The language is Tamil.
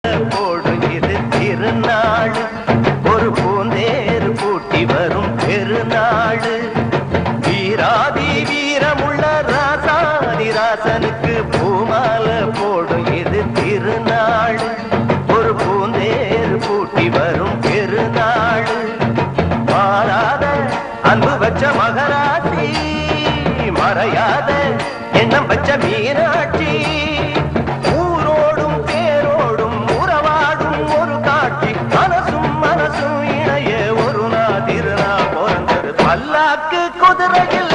போடும் இது திருநாள், ஒரு பூந்தேர் பூட்டி வரும் பெருநாள். வீராதி வீரமுள்ள ராசாதி ராசனுக்கு பூமால போடும் இது திருநாள், ஒரு பூந்தேர் பூட்டி வரும் பெருநாள். மாறாத அன்பு வச்ச மகராசி, மறையாத எண்ணம் வச்ச மீனாட்சி. ஊரோடும் பேரோடும் உறவாடும் ஒரு காட்சி, மனசும் மனசும் இணைய ஒரு நாள் திருநாள் பிறந்தது. பல்லாக்கு குதிரையில்